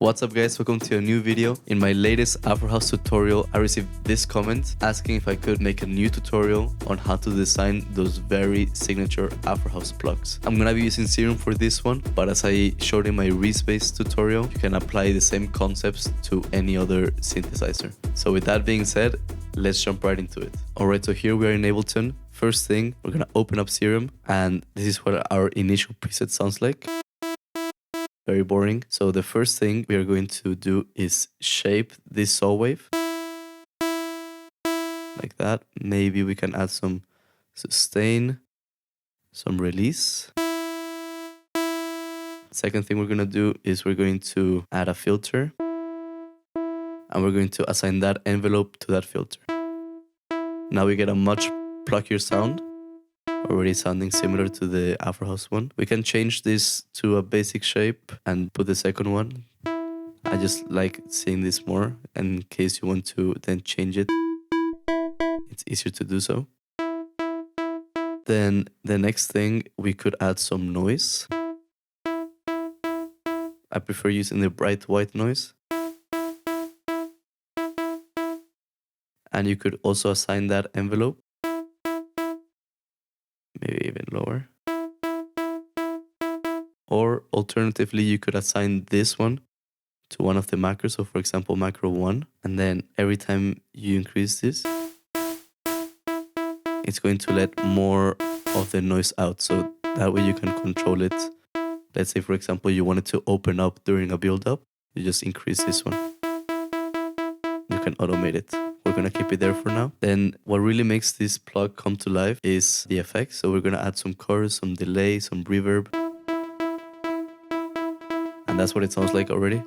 What's up guys, welcome to a new video. In my latest AFRO House tutorial, I received this comment asking if I could make a new tutorial on how to design those very signature AFRO House plugs. I'm gonna be using Serum for this one, but as I showed in my Reese-based tutorial, you can apply the same concepts to any other synthesizer. So with that being said, let's jump right into it. Alright, so here we are in Ableton. First thing, we're gonna open up Serum, and this is what our initial preset sounds like. Very boring. So the first thing we are going to do is shape this saw wave like that. Maybe we can add some sustain, some release. Second thing we're going to do is we're going to add a filter, and we're going to assign that envelope to that filter. Now we get a much pluckier sound, already sounding similar to the AFRO House one. We can change this to a basic shape and put the second one. I just like seeing this more, and in case you want to then change it, it's easier to do so. Then the next thing, we could add some noise. I prefer using the bright white noise. And you could also assign that envelope. Maybe even lower. Or alternatively, you could assign this one to one of the macros. So for example, macro 1. And then every time you increase this, it's going to let more of the noise out. So that way you can control it. Let's say, for example, you wanted to open up during a build-up. You just increase this one. You can automate it. We're going to keep it there for now. Then what really makes this plug come to life is the effects. So we're going to add some chorus, some delay, some reverb. And that's what it sounds like already.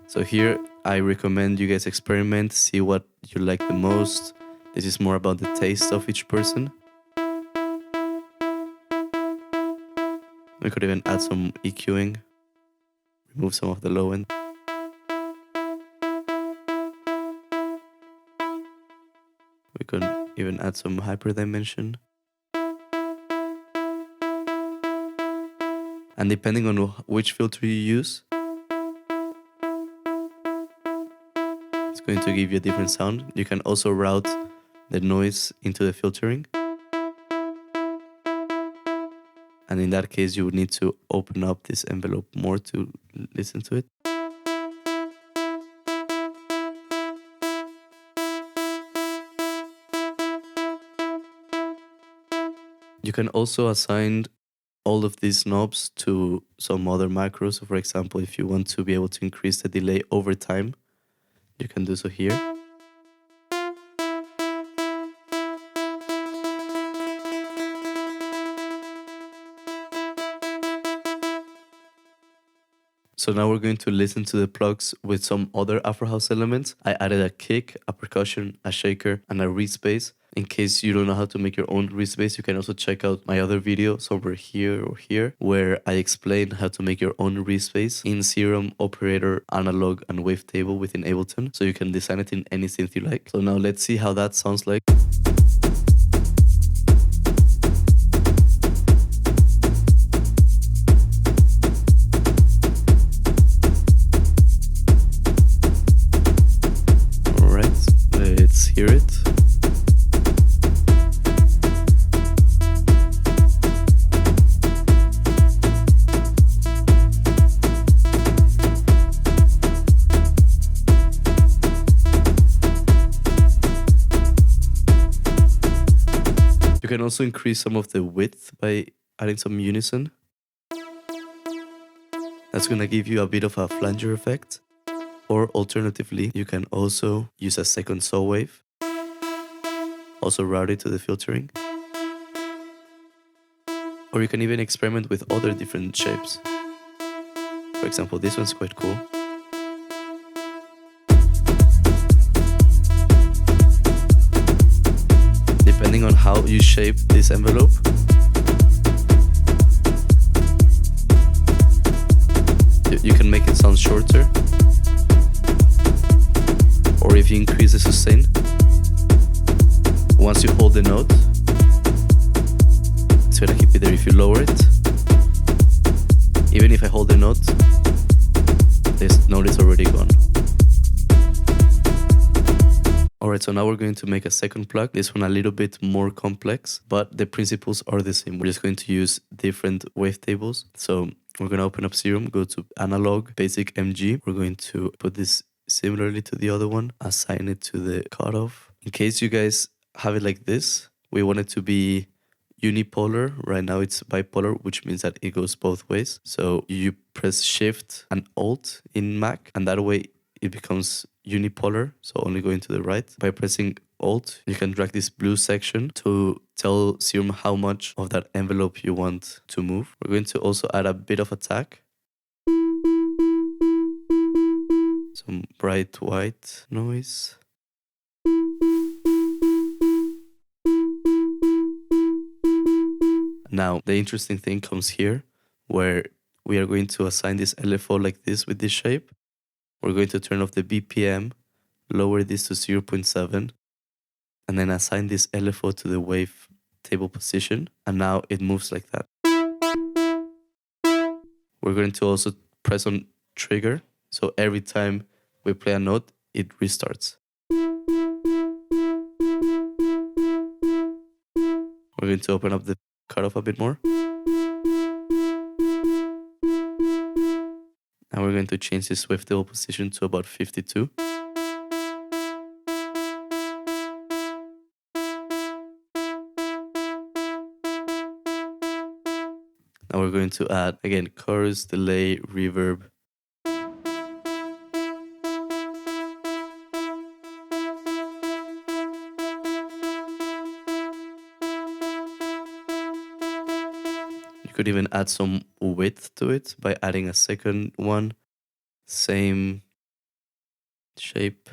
So here I recommend you guys experiment, see what you like the most. This is more about the taste of each person. We could even add some EQing, remove some of the low end. We could even add some hyperdimension. And depending on which filter you use, it's going to give you a different sound. You can also route the noise into the filtering. And in that case, you would need to open up this envelope more to listen to it. You can also assign all of these knobs to some other macros. So for example, if you want to be able to increase the delay over time, you can do so here. So now we're going to listen to the plugs with some other AFRO House elements. I added a kick, a percussion, a shaker, and a reed bass. In case you don't know how to make your own reed bass, you can also check out my other video somewhere here or here, where I explain how to make your own reed bass in Serum, Operator, Analog, and Wavetable within Ableton. So you can design it in any synth you like. So now let's see how that sounds like. Let's hear it. You can also increase some of the width by adding some unison. That's going to give you a bit of a flanger effect. Or alternatively, you can also use a second saw wave, also route it to the filtering. Or you can even experiment with other different shapes. For example, this one's quite cool. Depending on how you shape this envelope, you can make it sound shorter. Or if you increase the sustain, once you hold the note, it's gonna keep it there. If you lower it, Even if I hold the note, this note is already gone. Alright, so now we're going to make a second plug. This one a little bit more complex, but the principles are the same. We're just going to use different wavetables. So we're going to open up Serum, go to Analog, Basic MG. We're going to put this similarly to the other one, assign it to the cutoff. In case you guys have it like this, we want it to be unipolar. Right now it's bipolar, which means that it goes both ways. So you press Shift and Alt in Mac, and that way it becomes unipolar, so only going to the right. By pressing Alt, you can drag this blue section to tell Serum how much of that envelope you want to move. We're going to also add a bit of attack. Some bright white noise. Now, the interesting thing comes here, where we are going to assign this LFO like this with this shape. We're going to turn off the BPM, lower this to 0.7, and then assign this LFO to the wave table position. And now it moves like that. We're going to also press on trigger. So every time we play a note, it restarts. We're going to open up the cutoff a bit more. And we're going to change this wavetable position to about 52. Now we're going to add, again, chorus, delay, reverb. You could even add some width to it by adding a second one. Same shape.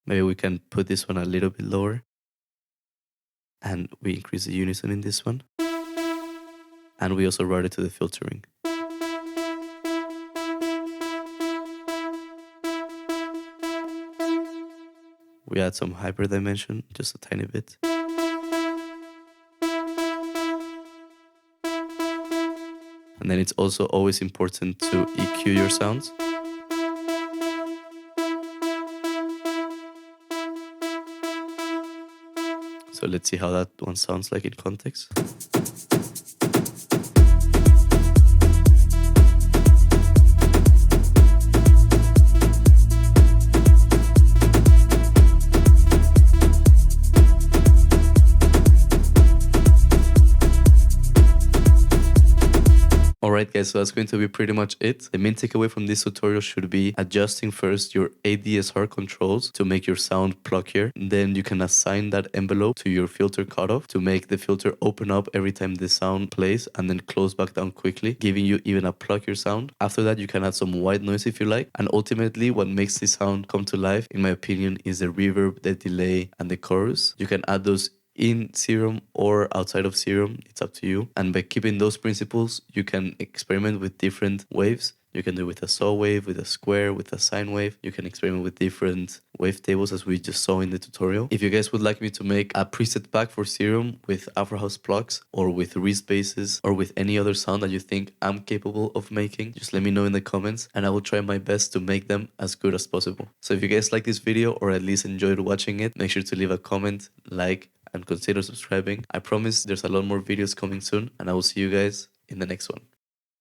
Maybe we can put this one a little bit lower. And we increase the unison in this one. And we also route it to the filtering. We add some hyperdimension, just a tiny bit. And then it's also always important to EQ your sounds. So let's see how that one sounds like in context. Alright guys, so that's going to be pretty much it. The main takeaway from this tutorial should be adjusting first your ADSR controls to make your sound pluckier. Then you can assign that envelope to your filter cutoff to make the filter open up every time the sound plays and then close back down quickly, giving you even a pluckier sound. After that, you can add some white noise if you like. And ultimately, what makes this sound come to life, in my opinion, is the reverb, the delay, and the chorus. You can add those in Serum or outside of Serum, it's up to you. And by keeping those principles, you can experiment with different waves. You can do it with a saw wave, with a square, with a sine wave. You can experiment with different wavetables as we just saw in the tutorial. If you guys would like me to make a preset pack for Serum with Afro House Plucks or with Reese basses or with any other sound that you think I'm capable of making, just let me know in the comments and I will try my best to make them as good as possible. So if you guys like this video or at least enjoyed watching it, make sure to leave a comment, like, and consider subscribing. I promise there's a lot more videos coming soon and I will see you guys in the next one.